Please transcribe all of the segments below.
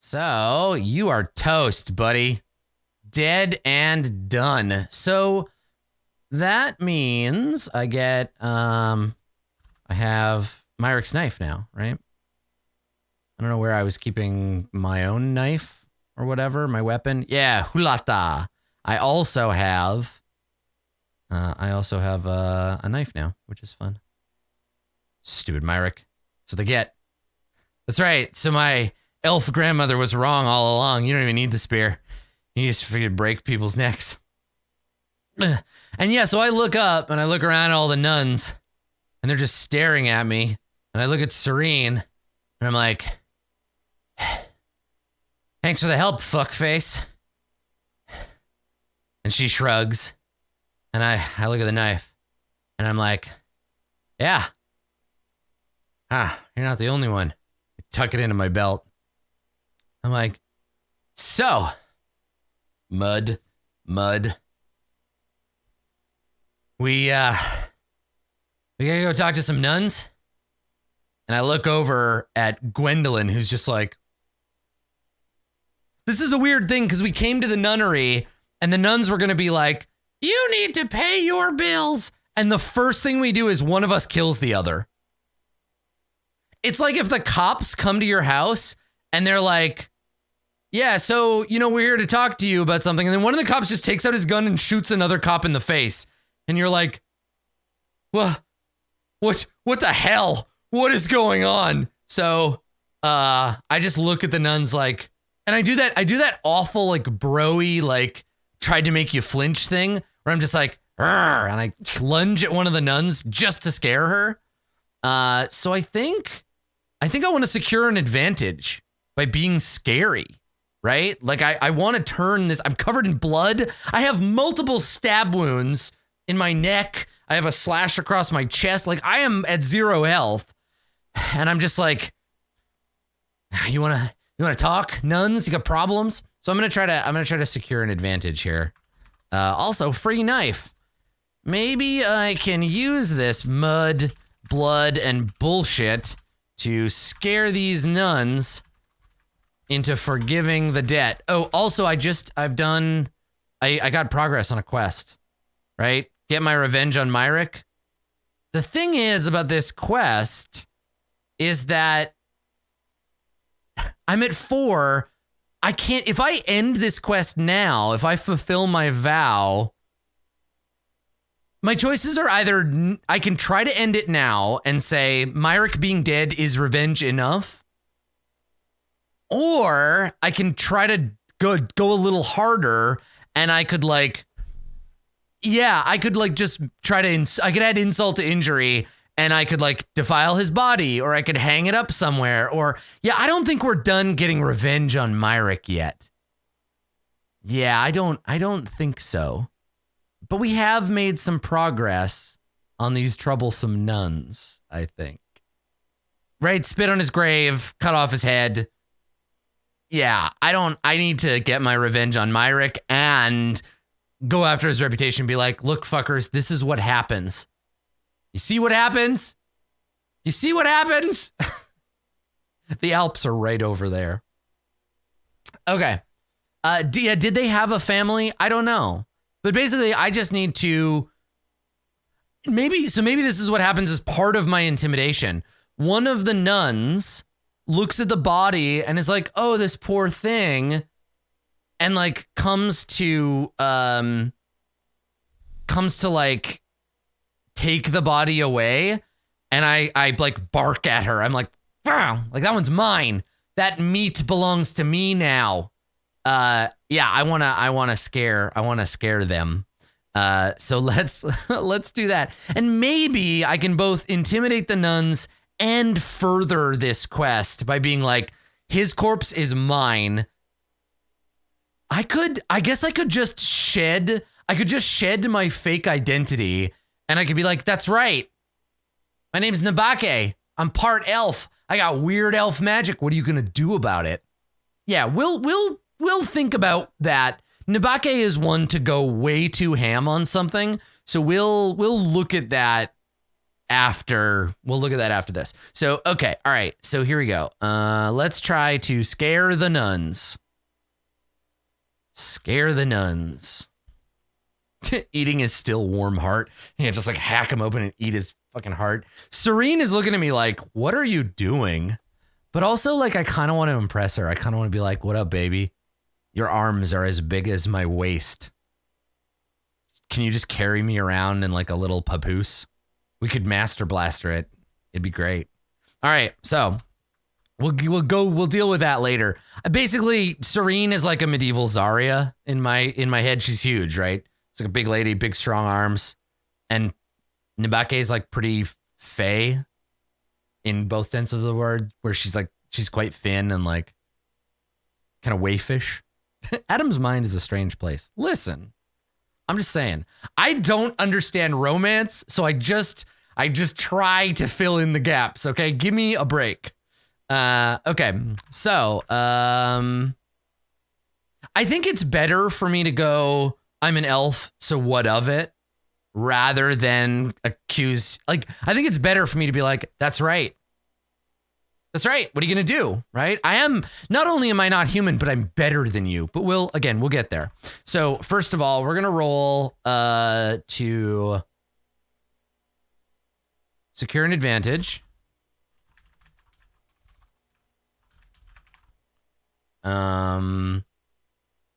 So you are toast, buddy. Dead and done. So that means I get, I have Myric's knife now, right? I don't know where I was keeping my own knife or whatever, my weapon. Yeah, hulata. I also have a knife now, which is fun. Stupid Myric. That's what they get. That's right. So my elf grandmother was wrong all along. You don't even need the spear. You just figured break people's necks. And yeah, so I look up and I look around at all the nuns and they're just staring at me. And I look at Serene and I'm like, thanks for the help, fuckface. And she shrugs. And I look at the knife and I'm like, yeah. You're not the only one. I tuck it into my belt. I'm like, so, mud. We gotta go talk to some nuns. And I look over at Gwendolyn, who's just like, this is a weird thing because we came to the nunnery and the nuns were gonna be like, you need to pay your bills. And the first thing we do is one of us kills the other. It's like if the cops come to your house and they're like, yeah, so, we're here to talk to you about something. And then one of the cops just takes out his gun and shoots another cop in the face. And you're like, well, what the hell? What is going on? So, I just look at the nuns like, and I do that awful, like, bro-y, like, tried to make you flinch thing where I'm just like, "Arr," and I lunge at one of the nuns just to scare her. So I think I want to secure an advantage by being scary. Right? Like, I want to turn this. I'm covered in blood. I have multiple stab wounds in my neck. I have a slash across my chest. Like, I am at 0 health. And I'm just like, you want to talk, nuns? You got problems? So I'm going to try to secure an advantage here. Also, free knife. Maybe I can use this mud, blood, and bullshit to scare these nuns into forgiving the debt. Oh, also, I got progress on a quest, right? Get my revenge on Myric. The thing is about this quest is that I'm at 4. I can't, if I end this quest now, if I fulfill my vow, my choices are either I can try to end it now and say Myric being dead is revenge enough, or I can try to go a little harder and I could just try to, I could add insult to injury and I could defile his body, or I could hang it up somewhere, or I don't think we're done getting revenge on Myric yet. Yeah, I don't think so. But we have made some progress on these troublesome nuns, I think. Right? Spit on his grave, cut off his head. Yeah, I need to get my revenge on Myric and go after his reputation and be like, look, fuckers, this is what happens. You see what happens? You see what happens? The Alps are right over there. Okay. Did they have a family? I don't know. But basically, I just need to... Maybe this is what happens as part of my intimidation. One of the nuns looks at the body and is like, oh, this poor thing. And comes to take the body away. And I bark at her. I'm like, wow, that one's mine. That meat belongs to me now. I want to scare them. So let's do that. And maybe I can both intimidate the nuns and further this quest by being like, his corpse is mine. I guess I could just shed my fake identity and I could be like, that's right. My name's Nabake. I'm part elf. I got weird elf magic. What are you going to do about it? Yeah, we'll think about that. Nabake is one to go way too ham on something. So we'll look at that after. We'll look at that after this. So, okay. All right. So here we go. Let's try to scare the nuns. Scare the nuns. Eating his still warm heart. Yeah, just like hack him open and eat his fucking heart. Serene is looking at me like, what are you doing? But also, like, I kind of want to impress her. I kind of want to be like, what up, baby? Your arms are as big as my waist. Can you just carry me around in like a little papoose? We could master blaster it. It'd be great. All right, so we'll deal with that later. Basically, Serene is like a medieval Zarya in my head. She's huge, right? It's like a big lady, big strong arms, and Nabake is like pretty fey in both senses of the word, where she's quite thin and like kind of waifish. Adam's mind is a strange place. Listen, I'm just saying, I don't understand romance, so I just try to fill in the gaps. Okay, give me a break. Okay, so I think it's better for me to go, I'm an elf, so what of it? Rather than accuse, like, I think it's better for me to be like, that's right. That's right. What are you going to do? Right? Not only am I not human, but I'm better than you. But we'll get there. So first of all, we're going to roll to secure an advantage. And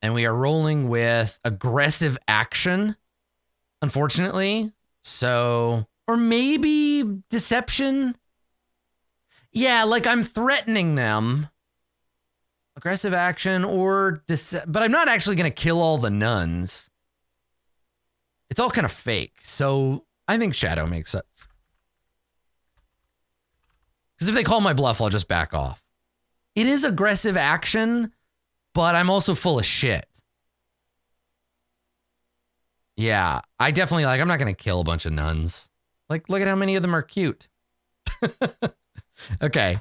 we are rolling with aggressive action. Unfortunately, so, or maybe deception. Yeah, like I'm threatening them. Aggressive action or but I'm not actually going to kill all the nuns. It's all kind of fake. So I think shadow makes sense. Because if they call my bluff, I'll just back off. It is aggressive action, but I'm also full of shit. Yeah, I definitely I'm not going to kill a bunch of nuns. Like, look at how many of them are cute. Okay,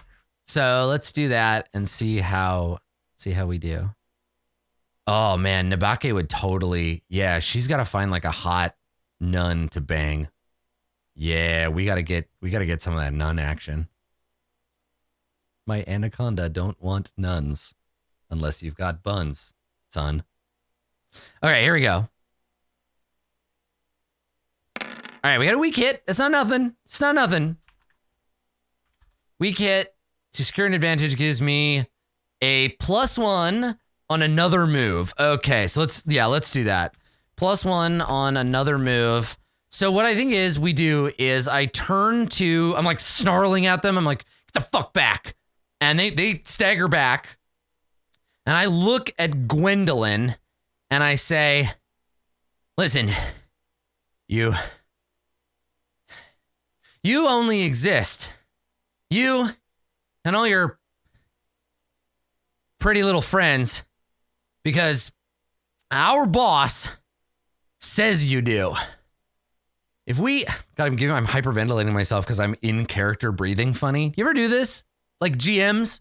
so let's do that and see how we do. Oh man, Nabake would totally, yeah, she's got to find like a hot nun to bang. Yeah, we got to get some of that nun action. My anaconda don't want nuns unless you've got buns, son. Okay, here we go. All right, we got a weak hit. It's not nothing. It's not nothing. Weak hit to secure an advantage gives me a +1 on another move. Okay, so let's do that. +1 on another move. So what I think we do is I turn to, I'm like snarling at them. I'm like, get the fuck back. And they stagger back. And I look at Gwendolyn and I say, listen, you only exist. You and all your pretty little friends because our boss says you do. If we, God, I'm hyperventilating myself because I'm in character breathing funny. You ever do this? Like GMs?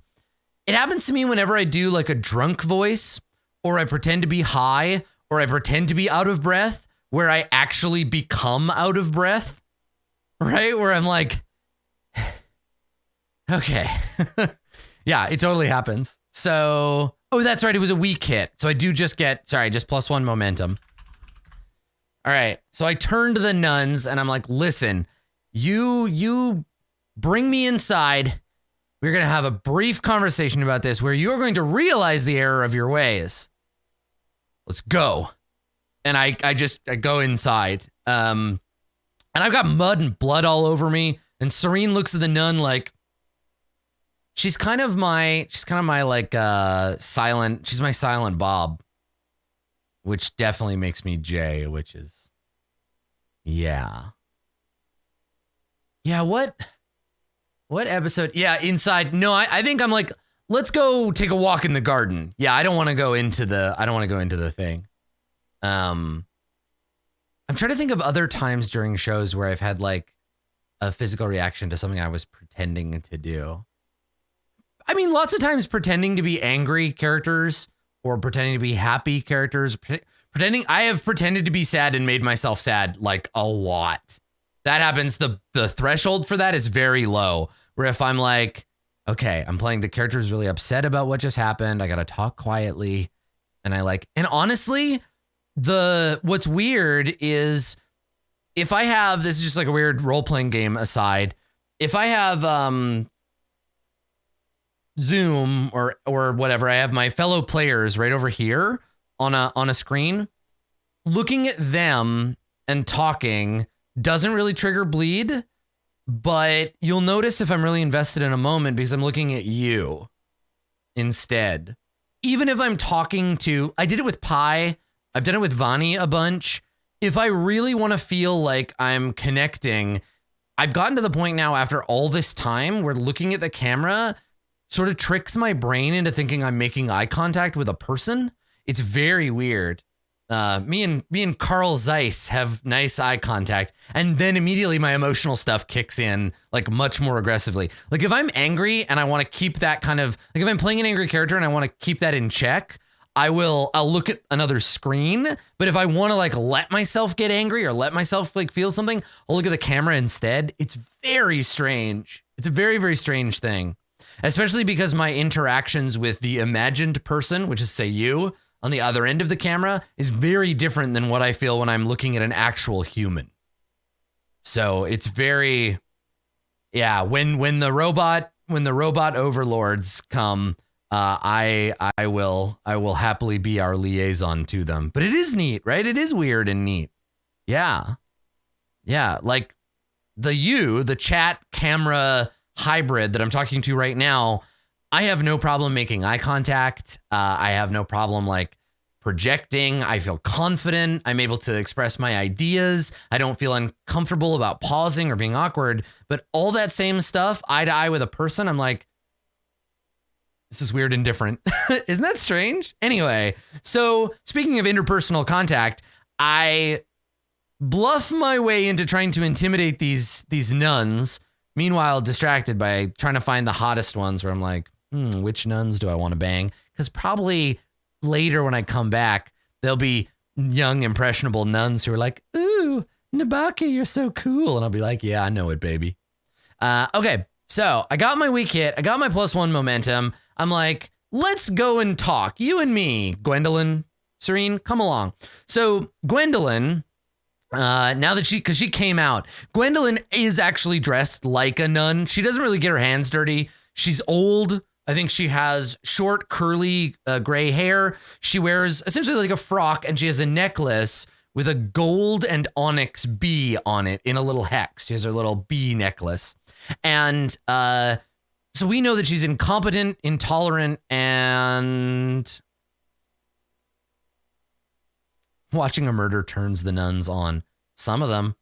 It happens to me whenever I do like a drunk voice, or I pretend to be high, or I pretend to be out of breath, where I actually become out of breath. Right? Where I'm like, okay. Yeah, it totally happens. So, oh, that's right. It was a weak hit. So I do just get, just +1 momentum. All right. So I turn to the nuns and I'm like, listen, you bring me inside. We're going to have a brief conversation about this where you're going to realize the error of your ways. Let's go. And I go inside. And I've got mud and blood all over me. And Serene looks at the nun like, she's kind of my like silent, she's my silent Bob, which definitely makes me Jay, which is, yeah. Yeah, what episode? Yeah, inside. No, I think I'm like, let's go take a walk in the garden. Yeah, I don't want to go into the thing. I'm trying to think of other times during shows where I've had like a physical reaction to something I was pretending to do. I mean, lots of times pretending to be angry characters or pretending to be happy characters. I have pretended to be sad and made myself sad like a lot. That happens. The threshold for that is very low. Where if I'm like, okay, I'm playing the character is really upset about what just happened. I got to talk quietly. And honestly, what's weird is if I have, this is just like a weird role-playing game aside. If I have Zoom or whatever, I have my fellow players right over here on a screen. Looking at them and talking doesn't really trigger bleed, but you'll notice if I'm really invested in a moment because I'm looking at you instead. Even if I'm talking to, I did it with Pi, I've done it with Vani a bunch. If I really want to feel like I'm connecting, I've gotten to the point now after all this time where looking at the camera sort of tricks my brain into thinking I'm making eye contact with a person. It's very weird. Me and Carl Zeiss have nice eye contact, and then immediately my emotional stuff kicks in like much more aggressively. Like if I'm angry and I want to keep that kind of like if I'm playing an angry character and I want to keep that in check, I'll look at another screen. But if I want to like let myself get angry or let myself like feel something, I'll look at the camera instead. It's very strange. It's a very, very strange thing, especially because my interactions with the imagined person, which is say you, on the other end of the camera is very different than what I feel when I'm looking at an actual human. So it's very, yeah, when the robot overlords come, I will happily be our liaison to them. But it is neat, right? It is weird and neat. Yeah. Yeah, like the chat camera hybrid that I'm talking to right now, I have no problem making eye contact. I have no problem like projecting. I feel confident. I'm able to express my ideas. I don't feel uncomfortable about pausing or being awkward. But all that same stuff, eye to eye with a person, I'm like, this is weird and different. Isn't that strange? Anyway, so speaking of interpersonal contact, I bluff my way into trying to intimidate these nuns. Meanwhile, distracted by trying to find the hottest ones where I'm like, which nuns do I want to bang? Because probably later when I come back, there'll be young, impressionable nuns who are like, ooh, Nabaki, you're so cool. And I'll be like, yeah, I know it, baby. Okay, so I got my weak hit. I got my +1 momentum. I'm like, let's go and talk. You and me, Gwendolyn, Serene, come along. So Gwendolyn, now that because she came out, Gwendolyn is actually dressed like a nun. She doesn't really get her hands dirty. She's old. I think she has short, curly, gray hair. She wears essentially like a frock, and she has a necklace with a gold and onyx bee on it in a little hex. She has her little bee necklace. And so we know that she's incompetent, intolerant, and watching a murder turns the nuns on. Some of them,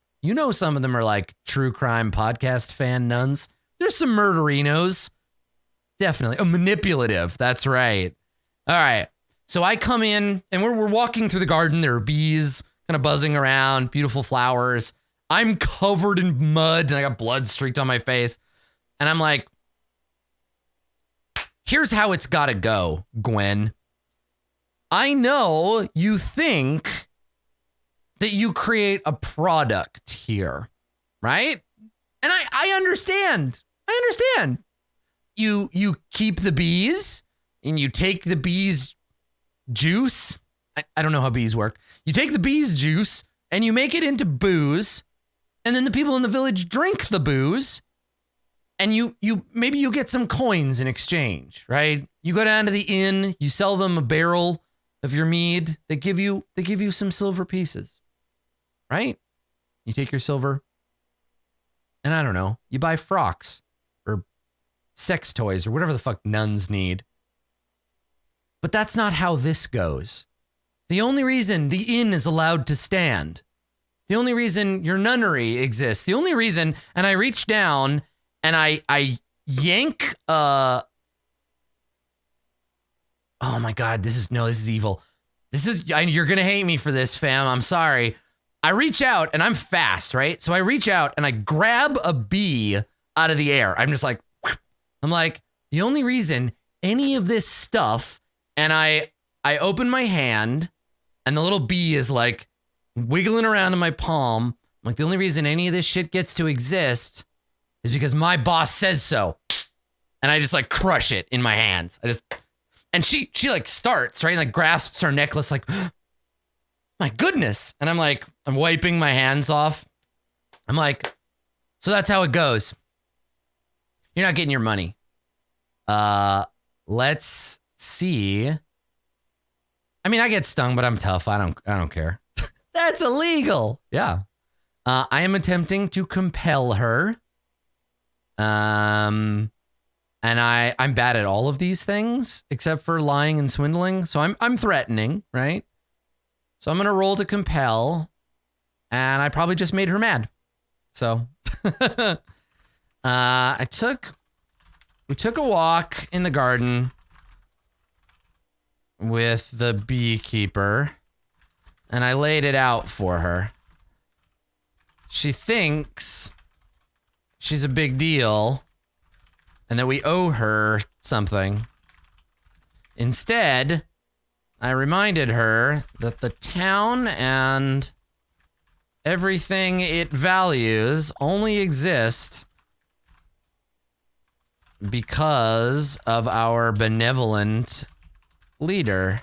some of them are like true crime podcast fan nuns. There's some murderinos. Definitely. Oh, manipulative. That's right. All right. So I come in and we're walking through the garden. There are bees kind of buzzing around, beautiful flowers. I'm covered in mud and I got blood streaked on my face. And I'm like, here's how it's got to go, Gwen. I know you think that you create a product here, right? And I understand. I understand. You keep the bees and you take the bees juice. I don't know how bees work. You take the bees juice and you make it into booze, and then the people in the village drink the booze, and you maybe you get some coins in exchange, right? You go down to the inn, you sell them a barrel of your mead, they give you some silver pieces, right? You take your silver, and I don't know, you buy frocks or sex toys or whatever the fuck nuns need. But that's not how this goes. The only reason the inn is allowed to stand, the only reason your nunnery exists, the only reason, and I reach down and I yank, oh my God, this is evil. You're going to hate me for this, fam. I'm sorry. I reach out and I'm fast, right? So I reach out and I grab a bee out of the air. I'm just like, I'm like, the only reason any of this stuff, and I open my hand and the little bee is like wiggling around in my palm. Like, the only reason any of this shit gets to exist is because my boss says so. And I just like crush it in my hands. And she like starts, right? And like grasps her necklace like, my goodness. And I'm like, I'm wiping my hands off. I'm like, so that's how it goes. You're not getting your money. Let's see. I mean, I get stung, but I'm tough. I don't care. That's illegal. Yeah. I am attempting to compel her. And I'm bad at all of these things except for lying and swindling. So I'm threatening, right? So I'm gonna roll to compel, and I probably just made her mad. So we took a walk in the garden with the beekeeper, and I laid it out for her. She thinks she's a big deal and that we owe her something. Instead, I reminded her that the town and everything it values only exist because of our benevolent leader.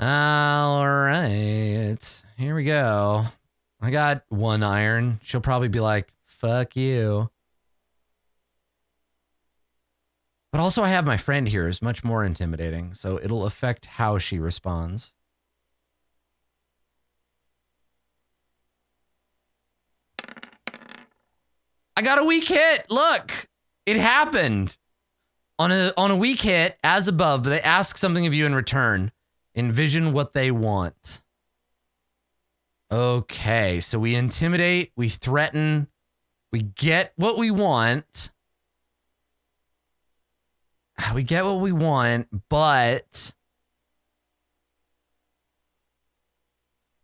All right, here we go. I got 1 iron. She'll probably be like, fuck you. But also I have my friend here who's much more intimidating, so it'll affect how she responds. I got a weak hit. Look, it happened. On a weak hit, as above, but they ask something of you in return. Envision what they want. Okay, so we intimidate, we threaten, we get what we want. We get what we want, but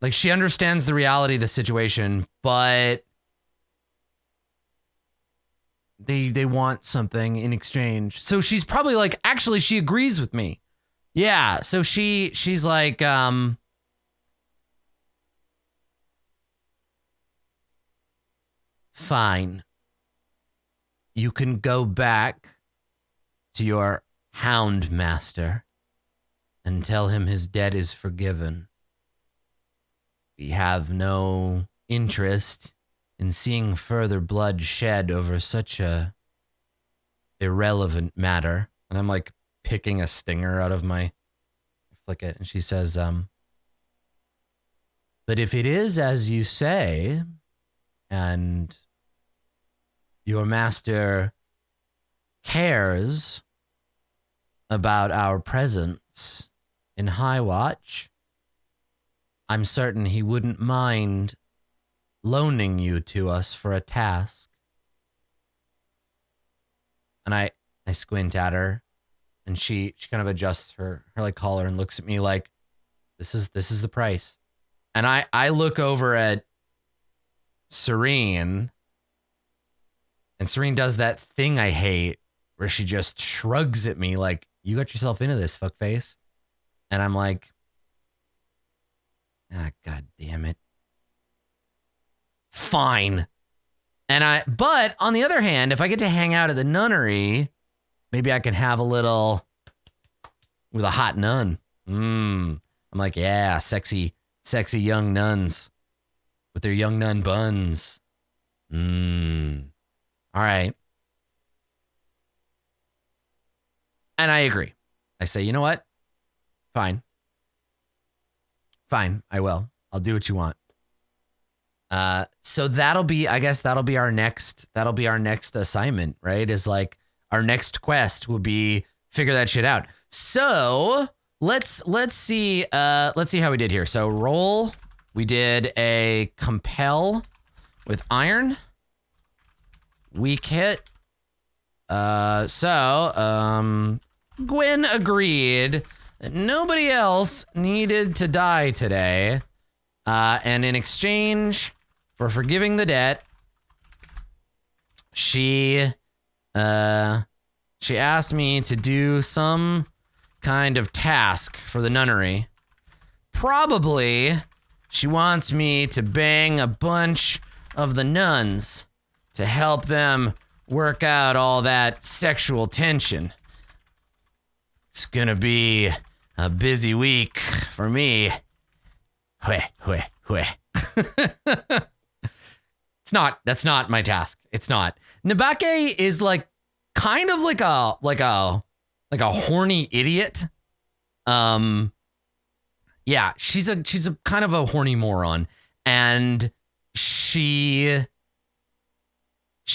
like she understands the reality of the situation, but they want something in exchange. So she's probably like, actually, she agrees with me. Yeah, so she's like, fine. You can go back to your hound master and tell him his debt is forgiven. We have no interest in seeing further blood shed over such a irrelevant matter. And I'm like picking a stinger out of my flick it. And she says, but if it is as you say, and your master cares about our presence in High Watch, I'm certain he wouldn't mind loaning you to us for a task. And I squint at her, and she kind of adjusts her like collar and looks at me like, this is the price. And I look over at Serene, and Serene does that thing I hate where she just shrugs at me like, you got yourself into this, fuckface. And I'm like, god damn it. Fine. But on the other hand, if I get to hang out at the nunnery, maybe I can have a little with a hot nun. I'm like, yeah, sexy young nuns with their young nun buns. All right. And I agree. I say, you know what? Fine, I will. I'll do what you want. So that'll be our next assignment, right? Is like our next quest will be figure that shit out. So let's see how we did here. So roll, we did a compel with iron. Weak hit. Gwen agreed that nobody else needed to die today. And in exchange for forgiving the debt, she asked me to do some kind of task for the nunnery. Probably She wants me to bang a bunch of the nuns to help them work out all that sexual tension. It's gonna be a busy week for me. Hweh. That's not my task. It's not. Nabake is like kind of like a horny idiot. Yeah, she's a kind of a horny moron, and she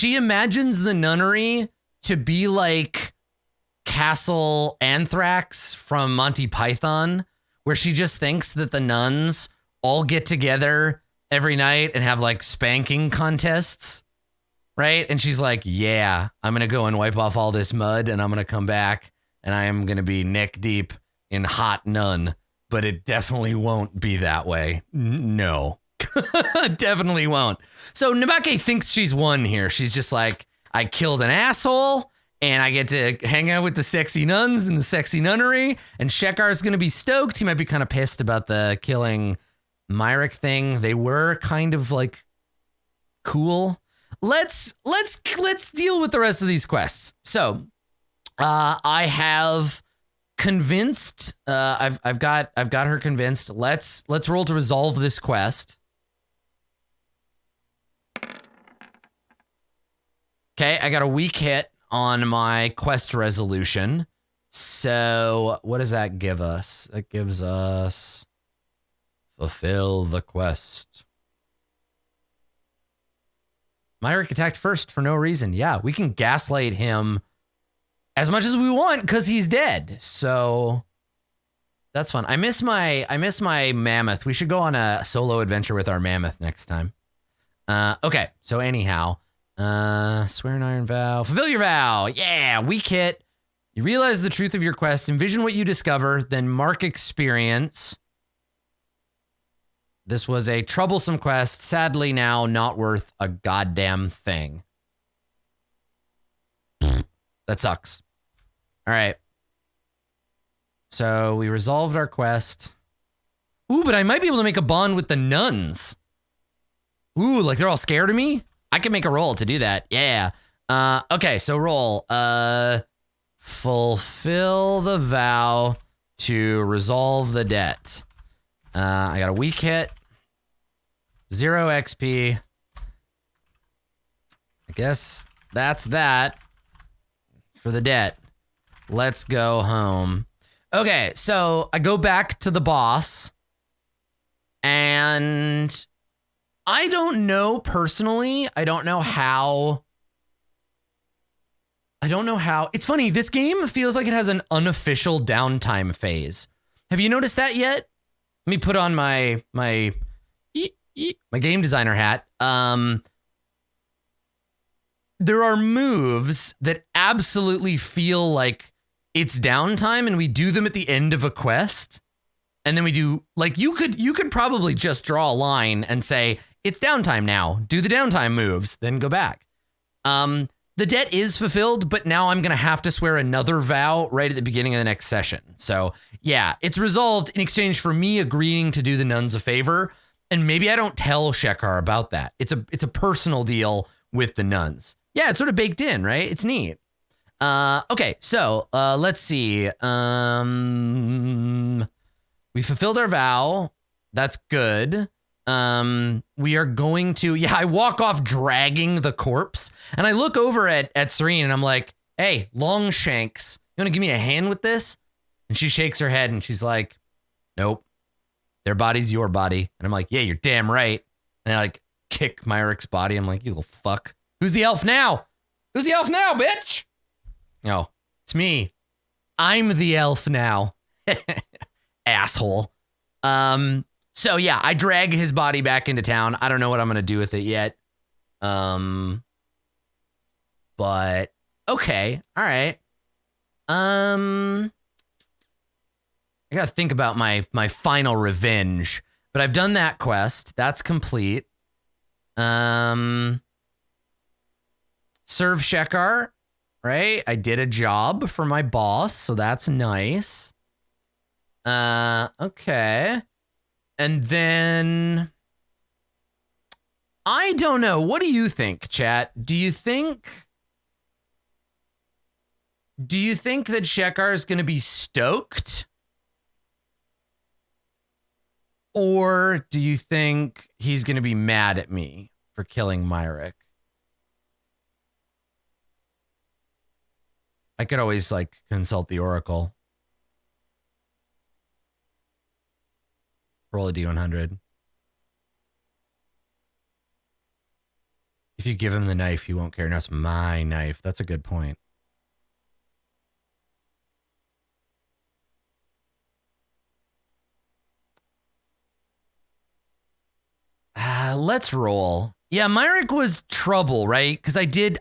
imagines the nunnery to be like Castle Anthrax from Monty Python, where she just thinks that the nuns all get together every night and have like spanking contests, right? And she's like, yeah, I'm going to go and wipe off all this mud, and I'm going to come back and I am going to be neck deep in hot nun, but it definitely won't be that way. No, definitely won't. So Nabake thinks she's won here. She's just like, I killed an asshole and I get to hang out with the sexy nuns in the sexy nunnery, and Shekar's going to be stoked. He might be kind of pissed about the killing Myrick thing. They were kind of like cool. Let's deal with the rest of these quests. So, I have convinced. I've got her convinced. Let's roll to resolve this quest. Okay, I got a weak hit on my quest resolution. So, what does that give us? That gives us fulfill the quest. Myrick attacked first for no reason. Yeah, we can gaslight him as much as we want because he's dead. So that's fun. I miss my mammoth. We should go on a solo adventure with our mammoth next time. Okay, so anyhow, swear an iron vow. Fulfill your vow. Yeah, weak hit. You realize the truth of your quest, envision what you discover, then mark experience. This was a troublesome quest, sadly now not worth a goddamn thing. That sucks. All right. So we resolved our quest. Ooh, but I might be able to make a bond with the nuns. Ooh, like they're all scared of me? I can make a roll to do that. Yeah. Okay, so roll. Fulfill the vow to resolve the debt. I got a weak hit. 0 XP. I guess that's that for the debt. Let's go home. Okay, so I go back to the boss, and I don't know personally. I don't know how. It's funny, this game feels like it has an unofficial downtime phase. Have you noticed that yet? Let me put on my game designer hat. There are moves that absolutely feel like it's downtime, and we do them at the end of a quest. And then we do, like, you could probably just draw a line and say, it's downtime now. Do the downtime moves, then go back. The debt is fulfilled, but now I'm going to have to swear another vow right at the beginning of the next session. So yeah, it's resolved in exchange for me agreeing to do the nuns a favor. And maybe I don't tell Shekar about that. It's a personal deal with the nuns. Yeah, it's sort of baked in, right? It's neat. Okay, so let's see. We fulfilled our vow. That's good. We are going to, I walk off dragging the corpse, and I look over at Serene and I'm like, hey, Longshanks, you want to give me a hand with this? And she shakes her head and she's like, nope, their body's your body. And I'm like, yeah, you're damn right. And I like kick Myrick's body. I'm like, you little fuck. Who's the elf now? Who's the elf now, bitch? No, it's me. I'm the elf now. Asshole. So yeah, I drag his body back into town. I don't know what I'm going to do with it yet. But okay. All right. I got to think about my final revenge, but I've done that quest. That's complete. Serve Shekar, right? I did a job for my boss, so that's nice. Okay. And then I don't know. What do you think, chat? Do you think that Shekar is going to be stoked? Or do you think he's going to be mad at me for killing Myrick? I could always, like, consult the Oracle. Roll a D100. If you give him the knife, he won't care. No, it's my knife. That's a good point. Let's roll. Yeah, Myrick was trouble, right? Because I did,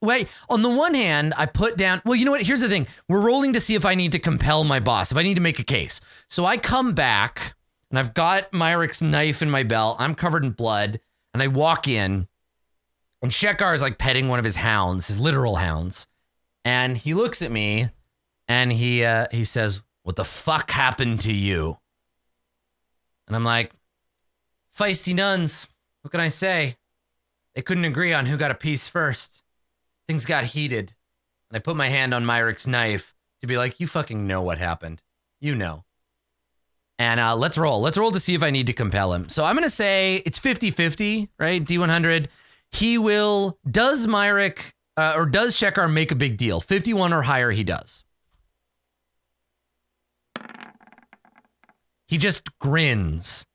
wait, on the one hand, I put down, well, you know what? Here's the thing. We're rolling to see if I need to compel my boss, if I need to make a case. So I come back, and I've got Myrick's knife in my belt. I'm covered in blood, and I walk in, and Shekar is like petting one of his hounds, his literal hounds. And he looks at me, and he says, "What the fuck happened to you?" And I'm like, "Feisty nuns. What can I say? They couldn't agree on who got a piece first. Things got heated." And I put my hand on Myrick's knife to be like, "You fucking know what happened. You know." And let's roll. Let's roll to see if I need to compel him. So I'm going to say it's 50-50, right? D100. He will, does Myrick, or does Shekar make a big deal? 51 or higher, he does. He just grins.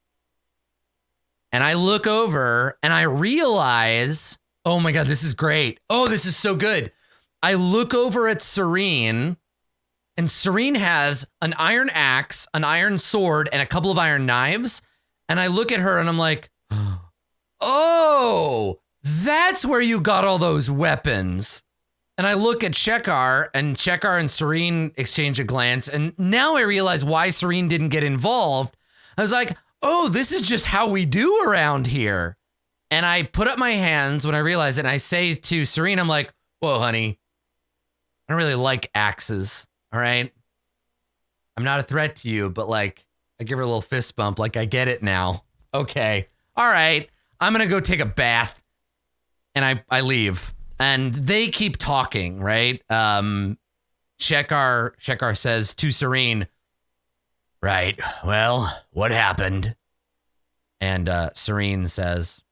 And I look over and I realize, oh my God, this is great. Oh, this is so good. I look over at Serene, and Serene has an iron axe, an iron sword, and a couple of iron knives. And I look at her and I'm like, oh, that's where you got all those weapons. And I look at Shekar, and Shekar and Serene exchange a glance. And now I realize why Serene didn't get involved. I was like, oh, this is just how we do around here. And I put up my hands when I realized it, and I say to Serene, I'm like, whoa, honey, I don't really like axes, all right? I'm not a threat to you, but like, I give her a little fist bump, like, I get it now. Okay, all right, I'm gonna go take a bath. And I leave. And they keep talking, right? Shekar says to Serene, right, well, what happened? And Serene says,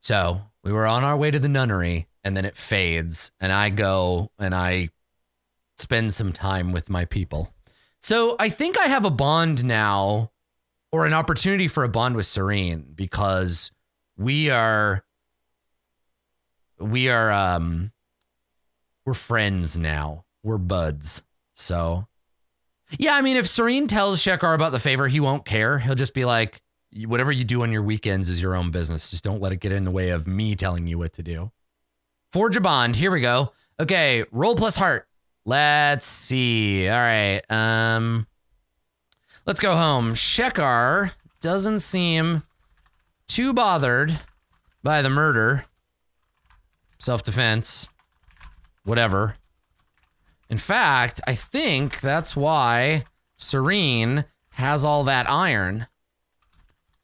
so we were on our way to the nunnery, and then it fades, and I go and I spend some time with my people. So I think I have a bond now, or an opportunity for a bond with Serene, because we're friends now. We're buds. So yeah, I mean, if Serene tells Shekar about the favor, he won't care. He'll just be like, whatever you do on your weekends is your own business. Just don't let it get in the way of me telling you what to do. Forge a bond. Here we go. Okay, roll plus heart. Let's see. All right. Let's go home. Shekar doesn't seem too bothered by the murder. Self-defense. Whatever. In fact, I think that's why Serene has all that iron.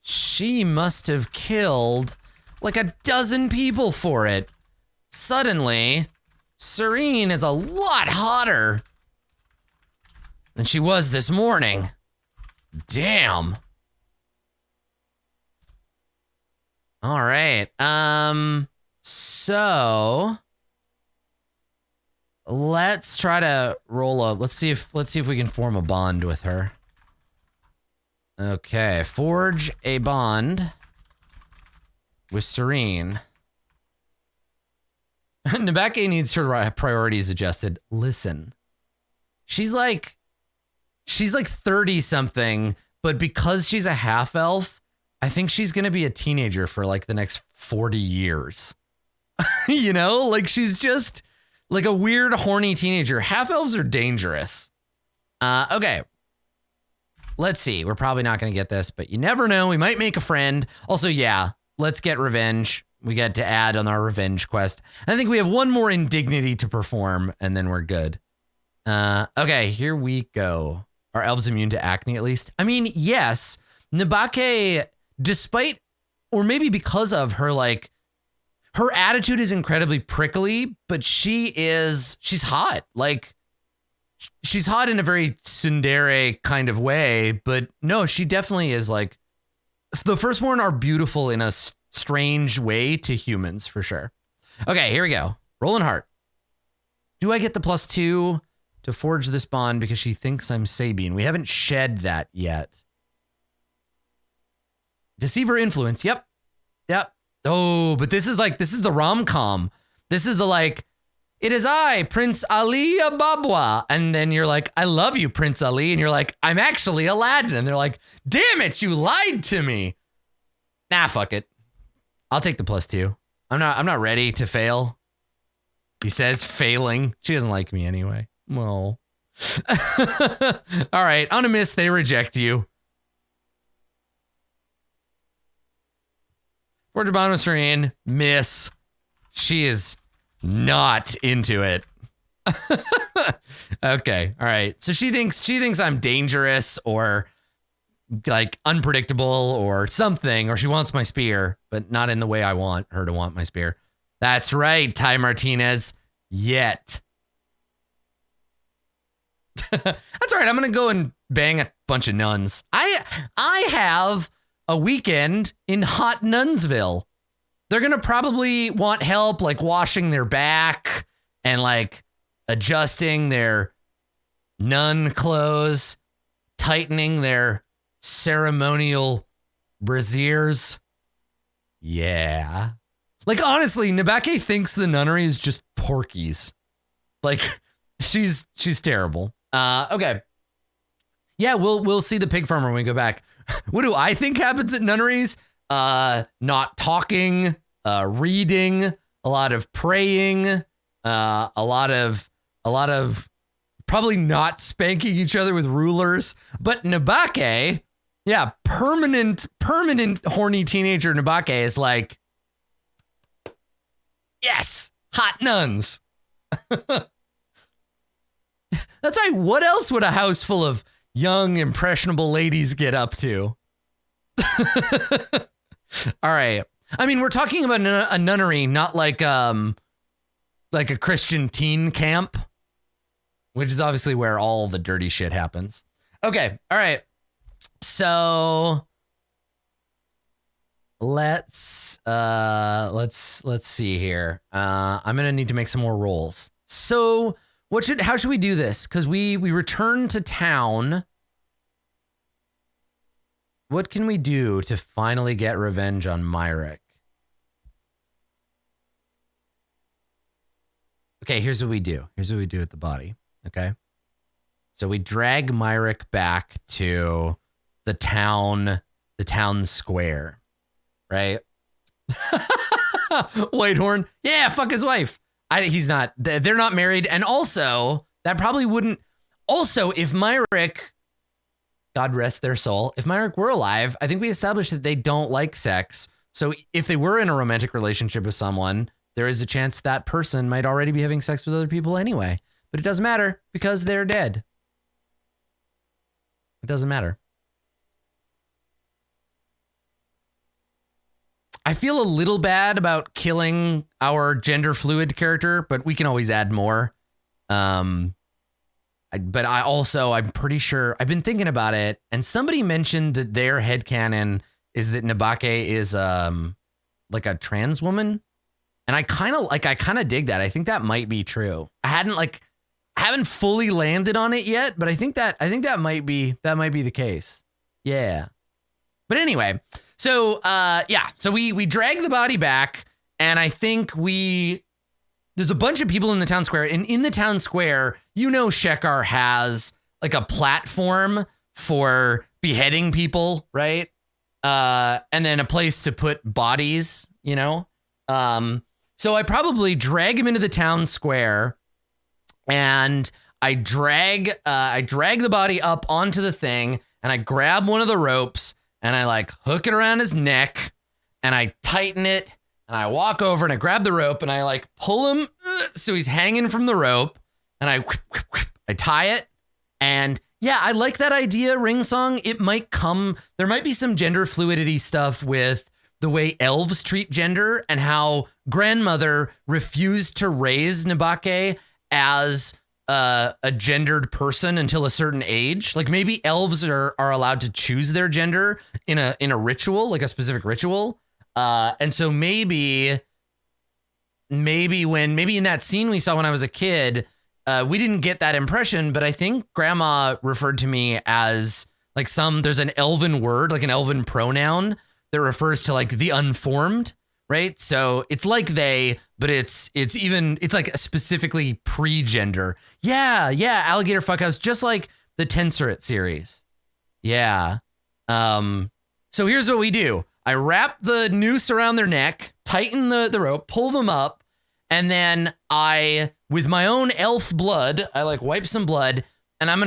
She must have killed like a dozen people for it. Suddenly, Serene is a lot hotter than she was this morning. Damn. All right. So let's try to roll a, let's see if we can form a bond with her. Okay, forge a bond with Serene. Nabake needs her priorities adjusted. Listen, she's like 30 something, but because she's a half elf, I think she's going to be a teenager for like the next 40 years. You know, like she's just like a weird, horny teenager. Half elves are dangerous. Okay. Let's see. We're probably not going to get this, but you never know. We might make a friend. Also, yeah, let's get revenge. We get to add on our revenge quest. And I think we have one more indignity to perform, and then we're good. Okay, here we go. Are elves immune to acne at least? I mean, yes. Nabake, despite, or maybe because of her, like, her attitude is incredibly prickly, but she's hot. Like, she's hot in a very tsundere kind of way, but no, she definitely is like, the Firstborn are beautiful in a strange way to humans, for sure. Okay, here we go. Rolling heart. Do I get the +2 to forge this bond because she thinks I'm Sabine? We haven't shed that yet. Deceiver influence. Yep. Oh, but this is the rom-com. This is the like, it is I, Prince Ali Ababwa. And then you're like, I love you, Prince Ali. And you're like, I'm actually Aladdin. And they're like, damn it, you lied to me. Nah, fuck it. I'll take the +2. I'm not ready to fail. He says failing. She doesn't like me anyway. Well. All right. On a miss, they reject you. Forge bonus for in. Miss. She is not into it. Okay. All right. So she thinks I'm dangerous or like unpredictable or something, or she wants my spear, but not in the way I want her to want my spear. That's right, Ty Martinez. Yet. That's all right. I'm going to go and bang a bunch of nuns. I have a weekend in hot Nunsville. They're going to probably want help, like washing their back and like adjusting their nun clothes, tightening their ceremonial brassieres. Yeah. Like, honestly, Nabake thinks the nunnery is just Porky's. Like, she's terrible. Okay. Yeah, we'll see the pig farmer when we go back. What do I think happens at nunneries? Not talking, reading, a lot of praying, a lot of probably not spanking each other with rulers. But Nabake, yeah, permanent horny teenager Nabake is like, yes, hot nuns. That's right. What else would a house full of young, impressionable ladies get up to? All right. I mean, we're talking about a nunnery, not like a Christian teen camp, which is obviously where all the dirty shit happens. Okay. All right. So let's see here. I'm going to need to make some more rolls. So how should we do this? Cause we return to town. What can we do to finally get revenge on Myrick? Okay, here's what we do. Here's what we do with the body. Okay. So we drag Myrick back to the town square, right? Whitehorn. Yeah, fuck his wife. They're not married. And also, that probably wouldn't. Also, if Myrick, God rest their soul, if Myrick were alive, I think we established that they don't like sex. So if they were in a romantic relationship with someone, there is a chance that person might already be having sex with other people anyway. But it doesn't matter because they're dead. It doesn't matter. I feel a little bad about killing our gender fluid character, but we can always add more. I'm pretty sure I've been thinking about it, and somebody mentioned that their headcanon is that Nabake is like a trans woman. And I kind of dig that. I think that might be true. I haven't fully landed on it yet, but I think that might be the case. Yeah. But anyway, so we drag the body back, and I think there's a bunch of people in the town square, and in the town square, Shekar has like a platform for beheading people, right? And then a place to put bodies, So I probably drag him into the town square, and I drag the body up onto the thing, and I grab one of the ropes, and I like hook it around his neck, and I tighten it, and I walk over and I grab the rope, and I like pull him so he's hanging from the rope, and I tie it, and Yeah, I like that idea, Ring Song. It might come, there might be some gender fluidity stuff with the way elves treat gender and how grandmother refused to raise Nabake as a gendered person until a certain age. Like maybe elves are allowed to choose their gender in a ritual, like a specific ritual. And so maybe in that scene we saw when I was a kid, we didn't get that impression, but I think grandma referred to me as like there's an elven word, like an elven pronoun that refers to like the unformed, right? So it's like they, but it's like specifically pre-gender. Yeah, alligator fuckhouse, just like the Tenserate series. Yeah. So here's what we do. I wrap the noose around their neck, tighten the rope, pull them up, and then with my own elf blood, I like wipe some blood, and I'm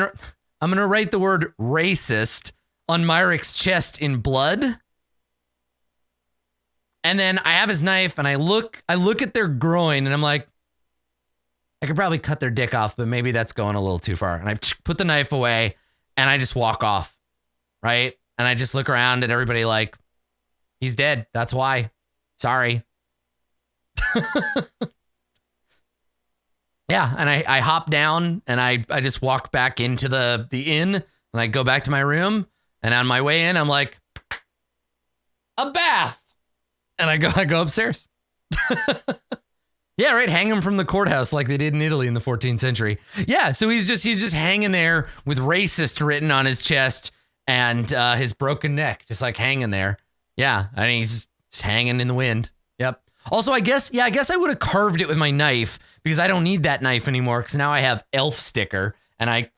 gonna write the word racist on Myric's chest in blood. And then I have his knife and I look at their groin and I'm like, I could probably cut their dick off, but maybe that's going a little too far. And I put the knife away and I just walk off, right? And I just look around at everybody like, he's dead. That's why. Sorry. Yeah, and I hop down and I just walk back into the inn and I go back to my room. And on my way in, I'm like, a bath. And I go upstairs. Yeah, right. Hang him from the courthouse like they did in Italy in the 14th century. Yeah, so he's just hanging there with racist written on his chest and his broken neck, just like hanging there. Yeah, I mean, he's just hanging in the wind. Yep. Also, I guess I would have carved it with my knife because I don't need that knife anymore because now I have elf sticker and I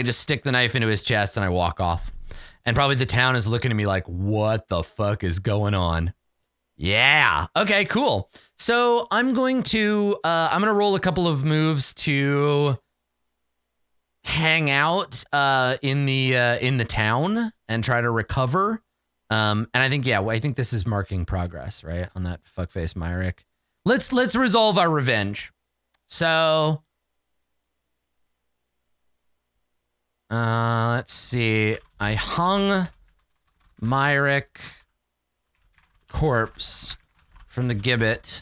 just stick the knife into his chest and I walk off. And probably the town is looking at me like, what the fuck is going on? Yeah. Okay, cool. So I'm going to roll a couple of moves to hang out in the town and try to recover. And I think this is marking progress, right? On that fuckface Myrick. Let's resolve our revenge. So let's see. I hung Myrick corpse from the gibbet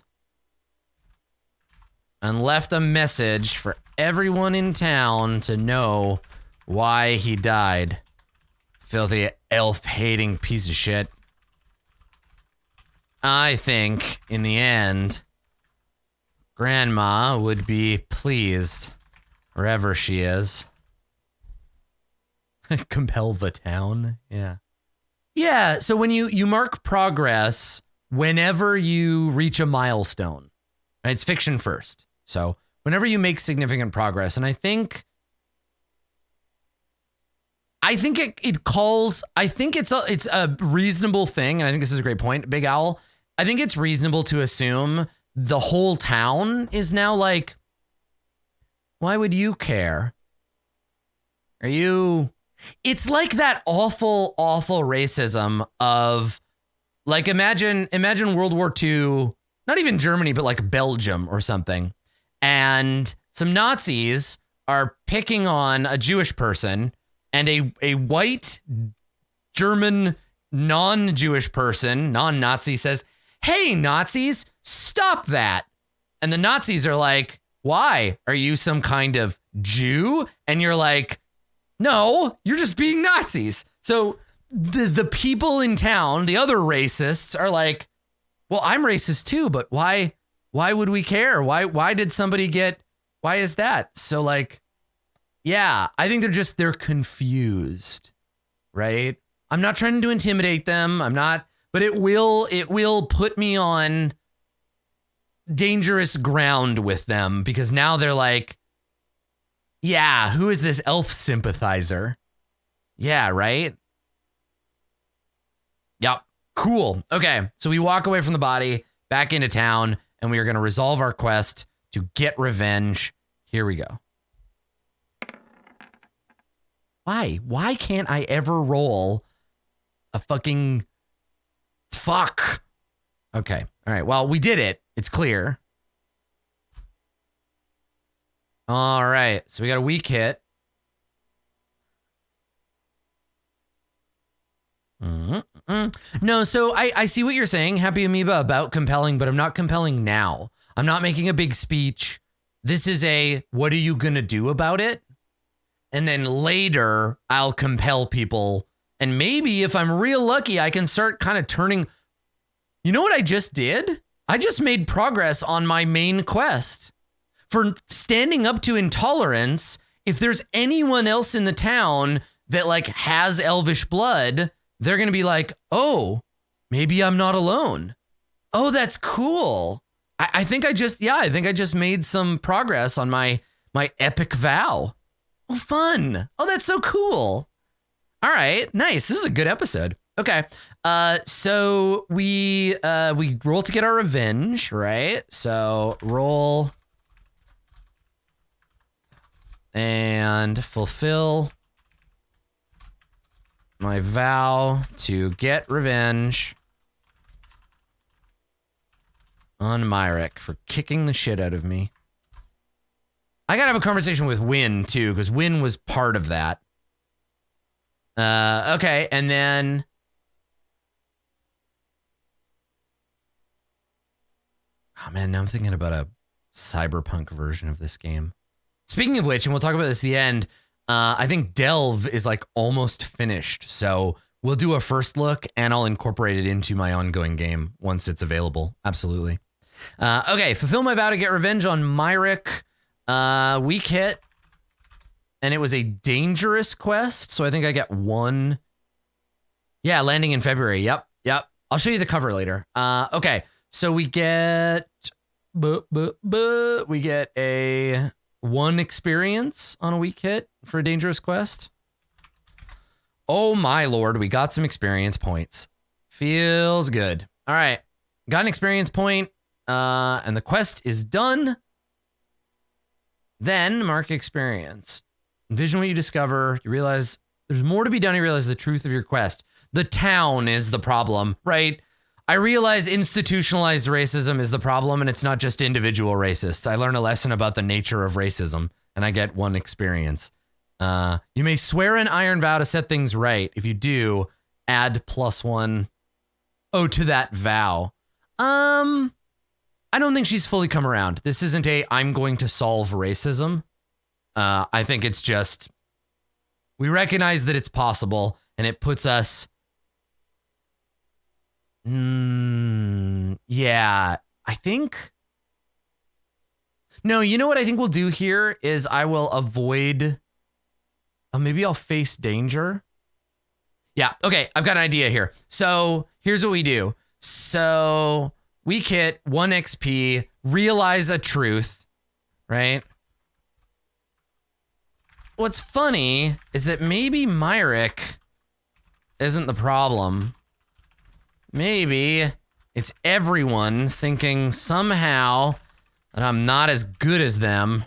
and left a message for everyone in town to know why he died. Filthy elf-hating piece of shit. I think, in the end, Grandma would be pleased, wherever she is. Compel the town? Yeah. Yeah, so when you mark progress whenever you reach a milestone, right? It's fiction first. So whenever you make significant progress, and I think it's a reasonable thing, and I think this is a great point, Big Owl. I think it's reasonable to assume the whole town is now like, why would you care? It's like that awful, awful racism of like, imagine World War II, not even Germany, but like Belgium or something. And some Nazis are picking on a Jewish person and a white German non-Jewish person, non-Nazi says, hey, Nazis, stop that. And the Nazis are like, why? Are you some kind of Jew? And you're like, no, you're just being Nazis. So the people in town, the other racists are like, well, I'm racist too, but why would we care? Why did somebody why is that? So like, yeah, I think they're confused, right? I'm not trying to intimidate them. But it will put me on dangerous ground with them because now they're like, yeah, who is this elf sympathizer? Yeah, right? Yep. Cool. Okay. So we walk away from the body back into town and we are going to resolve our quest to get revenge. Here we go. Why can't I ever roll a fucking fuck? Okay. All right. Well, we did it. It's clear. All right. So we got a weak hit. No, so I see what you're saying, Happy Amoeba, about compelling, but I'm not compelling now. I'm not making a big speech. This is what are you going to do about it? And then later, I'll compel people. And maybe if I'm real lucky, I can start kind of turning. You know what I just did? I just made progress on my main quest. For standing up to intolerance, if there's anyone else in the town that like has elvish blood, they're going to be like, oh, maybe I'm not alone. Oh, that's cool. I think I just made some progress on my epic vow. Oh, fun. Oh, that's so cool. All right, nice. This is a good episode. Okay. So we roll to get our revenge, right? So roll and fulfill my vow to get revenge on Myrick for kicking the shit out of me. I gotta have a conversation with Wynn too, because Wynn was part of that. Okay, and then oh man, now I'm thinking about a cyberpunk version of this game. Speaking of which, and we'll talk about this at the end, I think Delve is like almost finished. So we'll do a first look and I'll incorporate it into my ongoing game once it's available. Absolutely. Okay, fulfill my vow to get revenge on Myrick. Weak hit. And it was a dangerous quest. So I think I get 1. Yeah, landing in February. Yep. I'll show you the cover later. Okay, so we get we get a 1 experience on a weak hit for a dangerous quest. Oh my lord, we got some experience points. Feels good. All right, got an experience point, and the quest is done. Then mark experience. Envision what you discover. You realize there's more to be done. You realize the truth of your quest. The town is the problem, right? I realize institutionalized racism is the problem, and it's not just individual racists. I learn a lesson about the nature of racism, and I get 1 experience. You may swear an iron vow to set things right. If you do, add +1 to that vow. I don't think she's fully come around. This isn't I'm going to solve racism. I think it's just we recognize that it's possible, and it puts us. Yeah, I think. No, you know what I think we'll do here is I will avoid. Maybe I'll face danger. Yeah, okay, I've got an idea here. So here's what we do. So we hit 1 XP, realize a truth, right? What's funny is that maybe Myrick isn't the problem. Maybe it's everyone thinking somehow that I'm not as good as them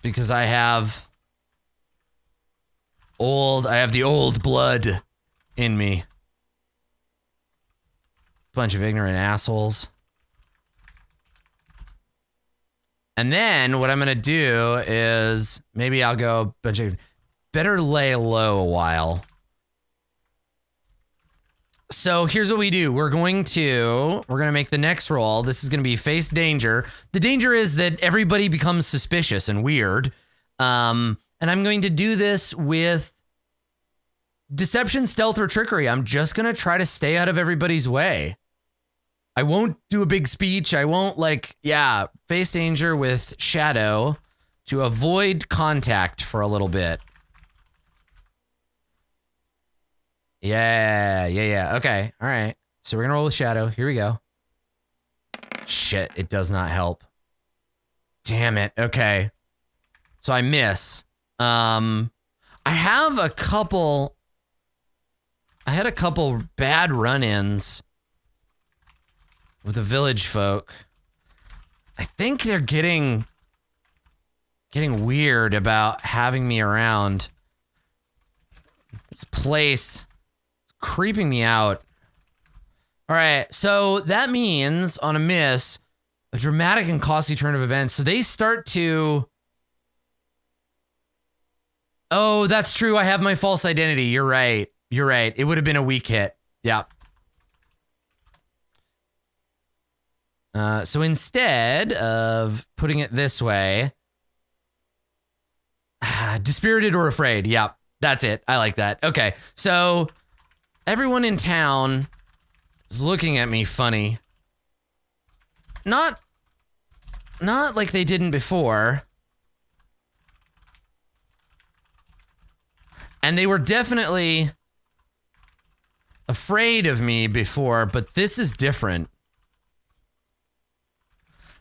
because I have the old blood in me. Bunch of ignorant assholes. And then what I'm going to do is maybe I'll go better lay low a while. So here's what we do. We're going to make the next roll. This is going to be face danger. The danger is that everybody becomes suspicious and weird. And I'm going to do this with deception, stealth, or trickery. I'm just going to try to stay out of everybody's way. I won't do a big speech. I won't face danger with shadow to avoid contact for a little bit. Yeah. Okay. All right. So we're going to roll with shadow. Here we go. Shit. It does not help. Damn it. Okay. So I miss. I had a couple bad run-ins with the village folk. I think they're getting weird about having me around. This place is creeping me out. All right, so that means on a miss, a dramatic and costly turn of events. So they start to. Oh, that's true. I have my false identity. You're right. You're right. It would have been a weak hit. Yeah. So instead of putting it this way, dispirited or afraid. Yeah, that's it. I like that. Okay, so everyone in town is looking at me funny. Not like they didn't before. And they were definitely afraid of me before, but this is different.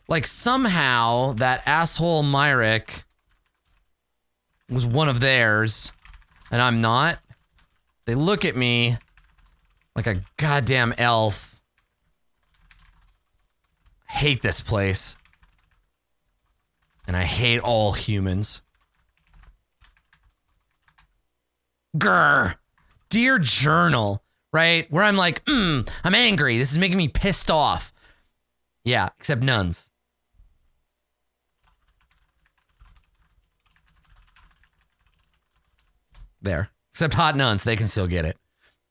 Like somehow that asshole Myrick was one of theirs and I'm not. They look at me like a goddamn elf. I hate this place. And I hate all humans. Grr. Dear journal, right? Where I'm like, I'm angry. This is making me pissed off. Yeah, except nuns. There. Except hot nuns, they can still get it.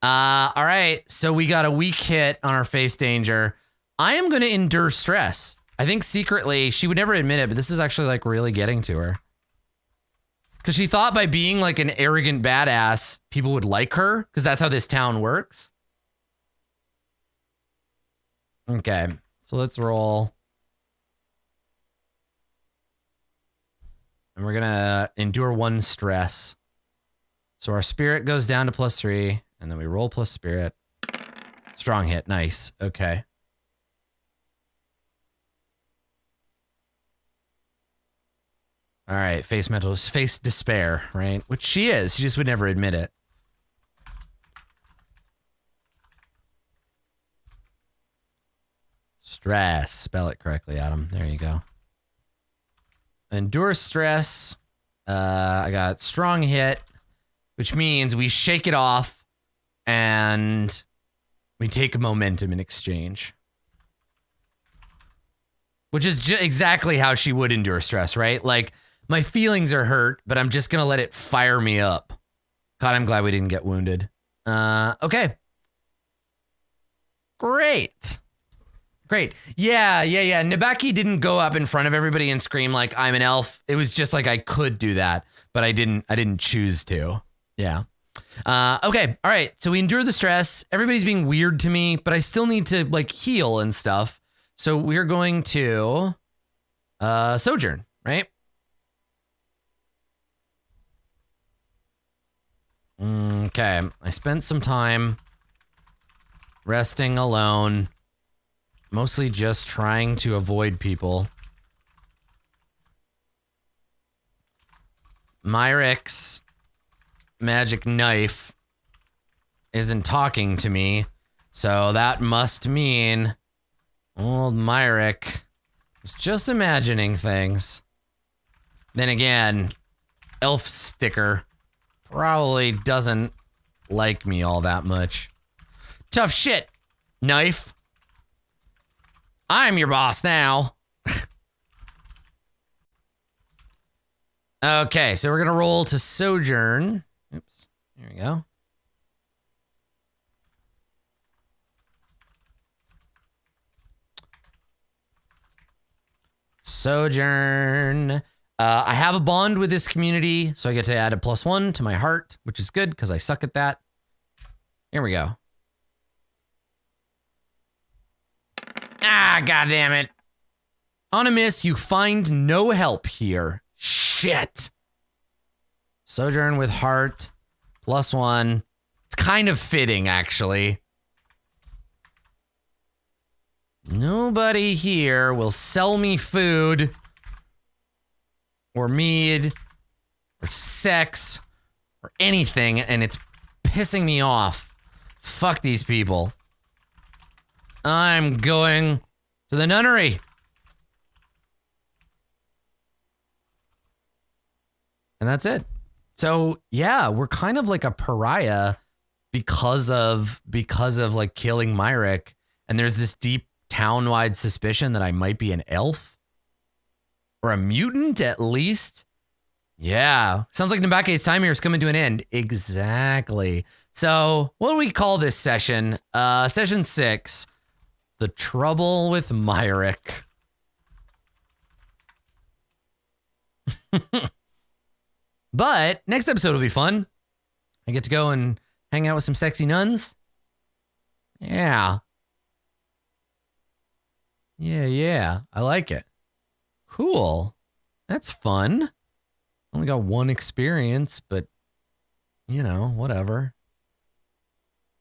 All right, so we got a weak hit on our face danger. I am going to endure stress. I think secretly, she would never admit it, but this is actually like really getting to her. Because she thought by being like an arrogant badass, people would like her, because that's how this town works. Okay, so let's roll. And we're going to endure 1 stress. So our spirit goes down to +3, and then we roll plus spirit. Strong hit, nice, okay. All right, face despair, right? Which she is, she just would never admit it. Stress, spell it correctly, Adam, there you go. Endure stress, I got strong hit, which means we shake it off and we take a momentum in exchange. Which is exactly how she would endure stress, right? Like, my feelings are hurt, but I'm just going to let it fire me up. God, I'm glad we didn't get wounded. Okay. Great. Yeah. Nabaki didn't go up in front of everybody and scream like, I'm an elf. It was just like I could do that, but I didn't choose to. Yeah. Okay. All right. So we endure the stress. Everybody's being weird to me, but I still need to like heal and stuff. So we're going to sojourn, right? Okay. I spent some time resting alone, mostly just trying to avoid people. Myrick's magic knife isn't talking to me, so that must mean old Myrick was just imagining things. Then again, elf sticker probably doesn't like me all that much. Tough shit, knife. I'm your boss now. Okay, so we're gonna roll to sojourn. Oops, here we go. Sojourn. I have a bond with this community, so I get to add a +1 to my heart, which is good because I suck at that. Here we go. Ah, goddammit. On a miss, you find no help here. Shit. Sojourn with heart, +1. It's kind of fitting, actually. Nobody here will sell me food or mead or sex or anything, and it's pissing me off. Fuck these people. I'm going to the nunnery. And that's it. So yeah, we're kind of like a pariah because of like killing Myrick. And there's this deep town-wide suspicion that I might be an elf or a mutant at least. Yeah. Sounds like Nabake's time here is coming to an end. Exactly. So what do we call this session? Session 6, The Trouble with Myrick. But next episode will be fun. I get to go and hang out with some sexy nuns. Yeah. Yeah. I like it. Cool. That's fun. Only got one experience, but you know, whatever.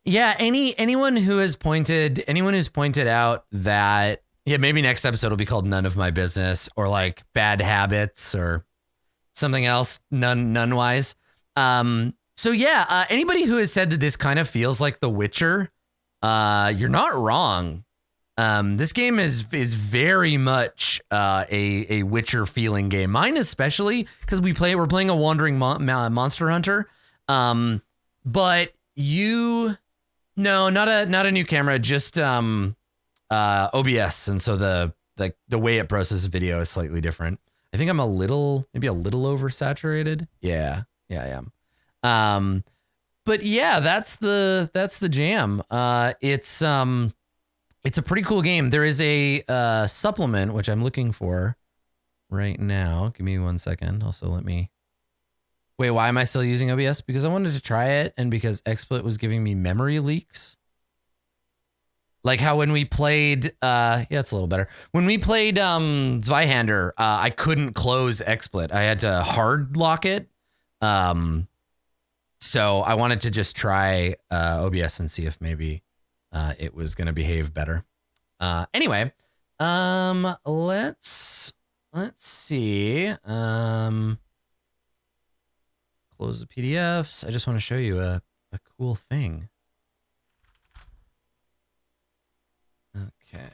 Yeah, anyone who's pointed out that maybe next episode will be called None of My Business, or like Bad Habits, or something else none wise. So yeah, anybody who has said that this kind of feels like The Witcher, you're not wrong. This game is very much a Witcher feeling game. Mine especially, because we're playing a wandering monster hunter. But not a new camera, just OBS, and so the way it processes video is slightly different. I think I'm maybe a little oversaturated. Yeah, I am. But yeah, that's the jam. It's a pretty cool game. There is a supplement which I'm looking for right now. Give me 1 second. Also, wait, why am I still using OBS? Because I wanted to try it, and because XSplit was giving me memory leaks. Like how when we played, it's a little better. When we played Zweihander, I couldn't close XSplit. I had to hard lock it. So I wanted to just try OBS and see if maybe it was going to behave better. Anyway, let's see. Close the PDFs. I just want to show you a cool thing. Okay.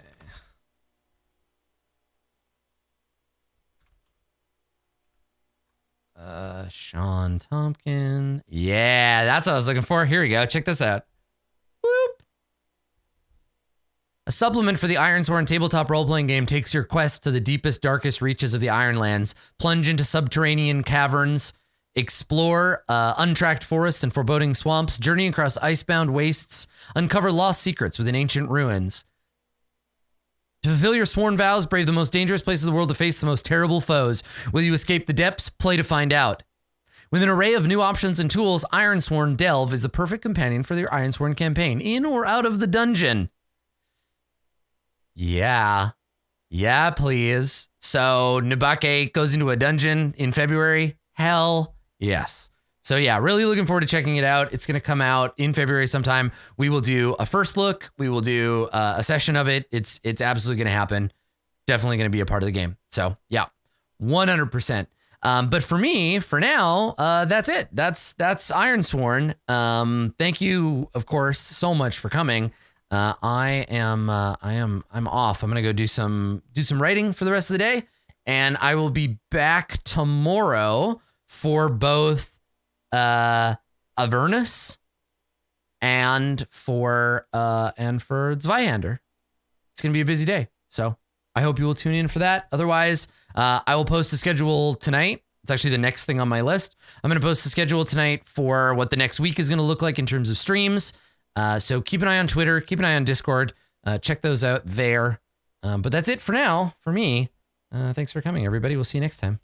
Sean Tompkin. Yeah, that's what I was looking for. Here we go. Check this out. Whoop. A supplement for the Ironsworn tabletop role-playing game takes your quest to the deepest, darkest reaches of the Ironlands. Plunge into subterranean caverns. Explore untracked forests and foreboding swamps. Journey across icebound wastes. Uncover lost secrets within ancient ruins. To fulfill your sworn vows, brave the most dangerous places in the world to face the most terrible foes. Will you escape the depths? Play to find out. With an array of new options and tools, Ironsworn Delve is the perfect companion for your Ironsworn campaign, in or out of the dungeon. Yeah, please. So Nabake goes into a dungeon in February? Hell yes. So yeah, really looking forward to checking it out. It's going to come out in February sometime. We will do a first look. We will do a session of it. It's absolutely going to happen. Definitely going to be a part of the game. So yeah, 100%. But for me, for now, that's it. That's Ironsworn. Thank you, of course, so much for coming. I'm off. I'm going to go do some writing for the rest of the day, and I will be back tomorrow for both Avernus and for Zweihander. It's gonna be a busy day, so I hope you will tune in for that. Otherwise, I will post a schedule tonight. It's actually the next thing on my list. I'm gonna post a schedule tonight for what the next week is gonna look like in terms of streams. So keep an eye on Twitter, keep an eye on Discord, check those out there. But that's it for now for me. Thanks for coming, everybody. We'll see you next time.